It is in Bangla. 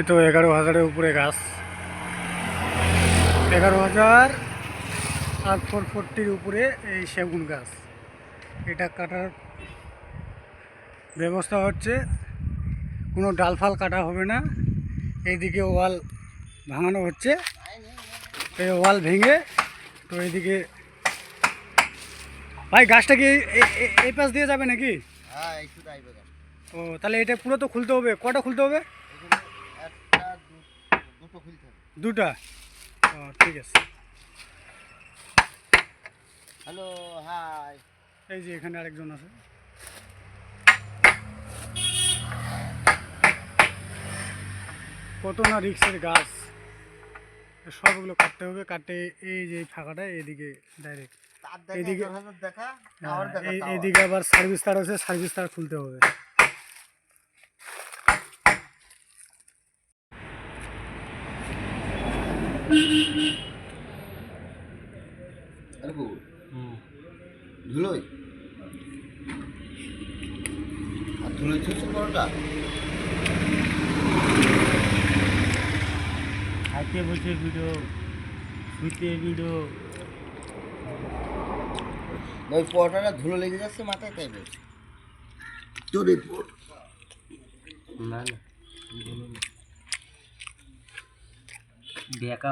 এ তো 11,000-এর উপরে গাছ, 11,000 আর 440-র উপরে এই সেগুন গাছ। এটা কাটার ব্যবস্থা হচ্ছে, কোনো ডালফাল কাটা হবে না। এইদিকে ওয়াল ভাঙানো হচ্ছে, এই ওয়াল ভেঙে তো এইদিকে ভাই গাছটা কি এই পাশ দিয়ে যাবে নাকি? হ্যাঁ, একটু যাইবে গাছ। ও তাহলে এটা পুরো তো খুলতে হবে, কটা খুলতে হবে? এখানে একটা দুটো খুলতে হবে। দুটা? ও ঠিক আছে। Hello, hi. এই যে এখানে আরেকজন আছে। কত না রিক্সের গাছ, সবগুলো কাটতে হবে। কাটে এই যে এই ফাঁকাটা এদিকে ডাইরেক্ট, তার দেখা এদিকে 11,000 দেখা, টাওয়ার দেখা, টাওয়ার। এইদিকে আবার সার্ভিস তার আছে, সার্ভিস তার খুলতে হবে। আরে বাবু, ধুলোই আর ধুলোই ছুটছে বড়টা। খাইতে বসে ভিডিও, শুইতে ভিডিও। ওই পরোটাটা ধুলো লেগে যাচ্ছে মাথায়, তাই বলছি। তোর না না, দেখা